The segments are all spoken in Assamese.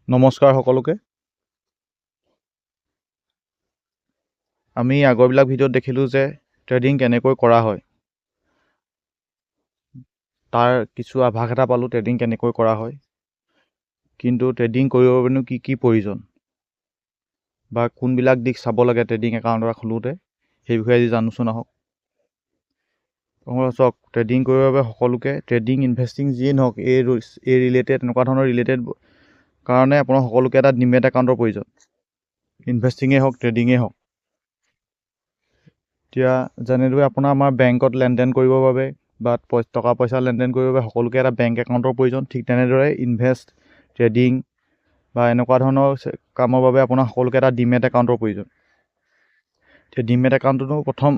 নমস্কাৰ সকলোকে। আমি আগৰবিলাক ভিডিঅ'ত দেখিলোঁ যে ট্ৰেডিং কেনেকৈ কৰা হয়, তাৰ কিছু আভাস এটা পালোঁ ট্ৰেডিং কেনেকৈ কৰা হয়। কিন্তু ট্ৰেডিং কৰিবৰ বাবেনো কি কি প্ৰয়োজন বা কোনবিলাক দিশ চাব লাগে ট্ৰেডিং একাউণ্ট এটা খোলোঁতে, সেই বিষয়ে আজি জানোচোন আহক। চাওক, ট্ৰেডিং কৰিবৰ বাবে সকলোকে ট্ৰেডিং ইনভেষ্টিং যিয়ে নহওক এই ৰিলেটেড এনেকুৱা ধৰণৰ ৰিলেটেড কাৰণে আপোনাৰ সকলোকে এটা ডিমেট একাউণ্টৰ প্ৰয়োজন, ইনভেষ্টিঙেই হওক ট্ৰেডিঙেই হওক। এতিয়া যেনেদৰে আমাৰ বেংকত লেনদেন কৰিবৰ বাবে বা টকা পইচা লেনদেন কৰিবৰ বাবে সকলোকে এটা বেংক একাউণ্টৰ প্ৰয়োজন, ঠিক তেনেদৰে ইনভেষ্ট ট্ৰেডিং বা এনেকুৱা ধৰণৰ কামৰ বাবে আপোনাৰ সকলোকে এটা ডিমেট একাউণ্টৰ প্ৰয়োজন। এতিয়া ডিমেট একাউণ্টটো প্ৰথম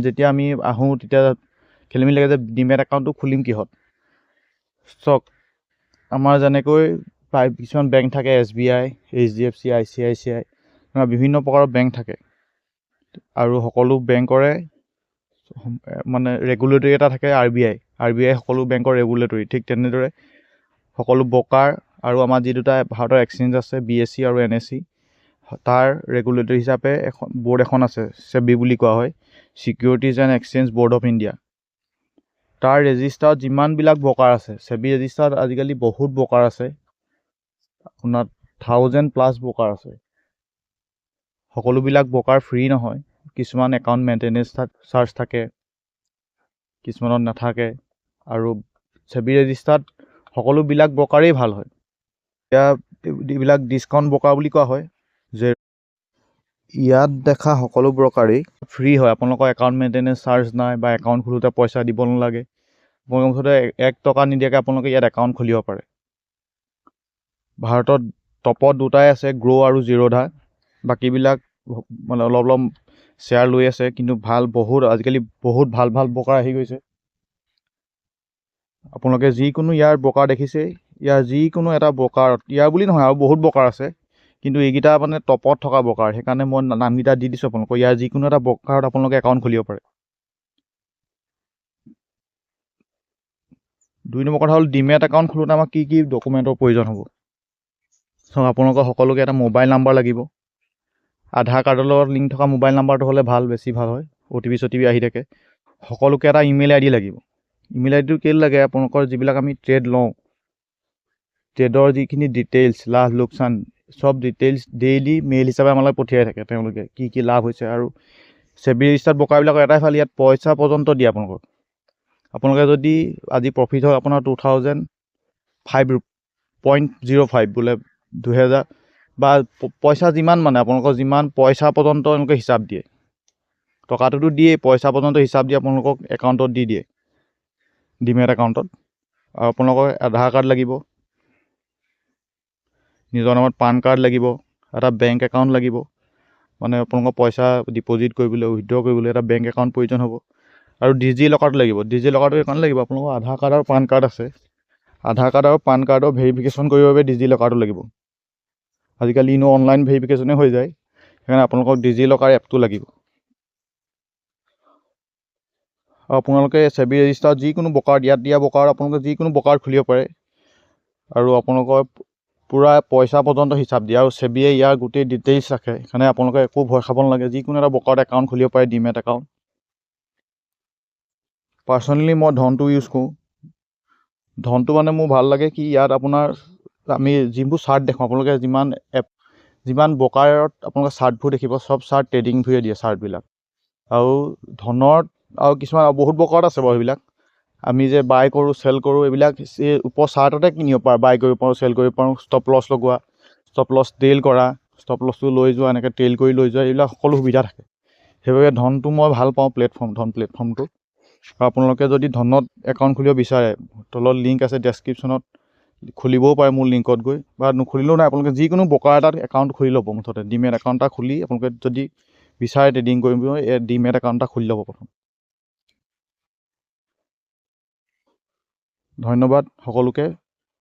যেতিয়া আমি আহোঁ তেতিয়া খেলি মেলি লাগে যে ডিমেট একাউণ্টটো খুলিম কিহত। চাওক, আমাৰ যেনেকৈ কিছুমান বেংক থাকে, SBI, HDFC, ICICI, বিভিন্ন প্ৰকাৰৰ বেংক থাকে আৰু সকলো বেংকৰে মানে ৰেগুলেটৰী এটা থাকে RBI সকলো বেংকৰ ৰেগুলেটৰী। ঠিক তেনেদৰে সকলো ব্ৰকাৰ আৰু আমাৰ যি দুটা ভাৰতৰ এক্সচেঞ্জ আছে BSE আৰু NSE, তাৰ ৰেগুলেটৰী হিচাপে বৰ্ড এখন আছে, SEBI বুলি কোৱা হয়, securities and exchange board of India. তাৰ ৰেজিষ্টাৰত যিমানবিলাক ব্ৰকাৰ আছে, SEBI ৰেজিষ্টাৰত আজিকালি বহুত ব্ৰকাৰ আছে, আপোনাৰ 1000+ ব্ৰকাৰ আছে। সকলোবিলাক ব্ৰকাৰ ফ্ৰী নহয়, কিছুমান একাউণ্ট মেইনটেনেঞ্চ চাৰ্জ থাকে, কিছুমানত নাথাকে। আৰু SEBI ৰেজিষ্টাৰত সকলোবিলাক ব্ৰকাৰেই ভাল হয়। এতিয়া এইবিলাক ডিছকাউণ্ট ব্ৰকাৰ বুলি কোৱা হয়, যে ইয়াত দেখা সকলো ব্ৰকাৰেই ফ্ৰী হয়। আপোনালোকৰ একাউণ্ট মেইনটেনেঞ্চ চাৰ্জ নাই বা একাউণ্ট খোলোতে পইচা দিব নালাগে। আপোনালোকৰ মুঠতে 1 টকা নিদিয়াকৈ আপোনালোকে ইয়াত একাউণ্ট খুলিব পাৰে। ভাৰতত টপত দুটাই আছে, গ্ৰ' আৰু জিৰ'ধা। বাকীবিলাক মানে অলপ শ্বেয়াৰ লৈ আছে, কিন্তু আজিকালি বহুত ভাল ব্ৰকাৰ আহি গৈছে। আপোনালোকে যিকোনো ইয়াৰ ব্ৰকাৰ দেখিছে, ইয়াৰ যিকোনো এটা ব্ৰকাৰত, ইয়াৰ বুলি নহয় আৰু বহুত ব্ৰকাৰ আছে, কিন্তু এইকেইটা মানে টপত থকা ব্ৰকাৰ, সেইকাৰণে মই নামকেইটা দি দিছোঁ আপোনালোকক। ইয়াৰ যিকোনো এটা ব্ৰকাৰত আপোনালোকে একাউণ্ট খুলিব পাৰে। 2 নম্বৰ কথা হ'ল, ডিমেট একাউণ্ট খোলোতে আমাক কি কি ডকুমেণ্টৰ প্ৰয়োজন হ'ব। চাওক, আপোনালোকৰ সকলোকে এটা মোবাইল নাম্বাৰ লাগিব। আধাৰ কাৰ্ডৰ লগত লিংক থকা মোবাইল নাম্বাৰটো হ'লে বেছি ভাল হয়, OTP আহি থাকে। সকলোকে এটা ইমেইল ID লাগিব। ইমেইল IDটো কেলৈ লাগে, আপোনালোকৰ যিবিলাক আমি ট্ৰেড লওঁ, ট্ৰেডৰ যিখিনি ডিটেইলছ, লাভ লোকচান, চব ডিটেইলছ ডেইলি মেইল হিচাপে আমালৈ পঠিয়াই থাকে তেওঁলোকে, কি লাভ হৈছে। আৰু SEBI ৰেজিষ্টাৰ্ড ব্ৰকাৰবিলাকৰ এটাই ভাল, ইয়াত পইচা পৰ্যন্ত দিয়ে আপোনালোকে যদি আজি প্ৰফিট হয় আপোনাৰ 2005.05 বোলে 2000 বা পইচা যিমান মানে আপোনালোকৰ যিমান পইচা পৰ্যন্ত এনেকৈ হিচাপ দিয়ে, টকাটোতো দিয়ে, পইচা পৰ্যন্ত হিচাপ দিয়ে আপোনালোকক একাউণ্টত দি দিয়ে, ডিমেট একাউণ্টত। আৰু আপোনালোকৰ আধাৰ কাৰ্ড লাগিব, নিজৰ নামত পান কাৰ্ড লাগিব, এটা বেংক একাউণ্ট লাগিব, মানে আপোনালোকৰ পইচা ডিপ'জিট কৰিবলৈ, উইথড্ৰ কৰিবলৈ এটা বেংক একাউণ্ট প্ৰয়োজন হ'ব। আৰু ডিজি লকাৰটো লাগিব। ডিজি লকাৰটো এইকাৰণে লাগিব, আপোনালোকৰ আধাৰ কাৰ্ড আৰু পান কাৰ্ড আছে, আধাৰ কাৰ্ড আৰু পান কাৰ্ডৰ ভেৰিফিকেশ্যন কৰিবৰ বাবে ডিজি লকাৰটো লাগিব। আজিকালি অনলাইন ভেৰিফিকেশ্যনে হৈ যায়, সেইকাৰণে আপোনালোকক ডিজি লকাৰ এপটো লাগিব। আৰু আপোনালোকে SEBI ৰেজিষ্টাৰত যিকোনো ব্ৰকাৰ, ইয়াত দিয়া ব্ৰকাৰ আপোনালোকে যিকোনো ব্ৰকাৰ খুলিব পাৰে। আৰু আপোনালোকৰ পূৰা পইচা পৰ্যন্ত হিচাপ দিয়ে, আৰু SEBIয়ে ইয়াৰ গোটেই ডিটেইলছ ৰাখে, সেইকাৰণে আপোনালোকে একো ভয় খাব নালাগে, যিকোনো এটা ব্ৰকাৰত একাউণ্ট খুলিব পাৰে, ডিমেট একাউণ্ট। পাৰ্চনেলি মই ধনটো ইউজ কৰোঁ। ধনটো মানে মোৰ ভাল লাগে কি, ইয়াত আপোনাৰ আমি যিবোৰ চাৰ্ট দেখোঁ, আপোনালোকে যিমান ব্ৰকাৰত আপোনালোকে চাৰ্টবোৰ দেখিব, চব চাৰ্ট ট্ৰেডিং ভিউৱে দিয়ে চাৰ্টবিলাক। আৰু ধনত আৰু কিছুমান বহুত ব্ৰকাৰত আছে বাৰু, সেইবিলাক আমি যে বাই কৰোঁ চেল কৰোঁ, এইবিলাক ওপৰ চাৰ্টতে কিনিব পাৰোঁ, বাই কৰিব পাৰোঁ, চেল কৰিব পাৰোঁ, ষ্টপ লছ লগোৱা, ষ্টপ লছ টেইল কৰা, ষ্টপ লছটো লৈ যোৱা, এনেকৈ টেইল কৰি লৈ যোৱা, এইবিলাক সকলো সুবিধা থাকে। সেইবাবে ধনটো মই ভাল পাওঁ, ধন প্লেটফৰ্মটো। আৰু আপোনালোকে যদি ধনত একাউণ্ট খুলিব বিচাৰে, তলত লিংক আছে ডেছক্ৰিপশ্যনত, খুলিবও পাৰে মোৰ লিংকত গৈ, বা নুখুলিলেও নাই, আপোনালোকে যিকোনো ব্ৰকাৰ এটাত একাউণ্ট খুলি ল'ব। মুঠতে ডিমেট একাউণ্ট এটা খুলি আপোনালোকে যদি বিচাৰে ট্ৰেডিং কৰিব, এই ডিমেট একাউণ্ট এটা খুলি ল'ব প্ৰথম। ধন্যবাদ সকলোকে।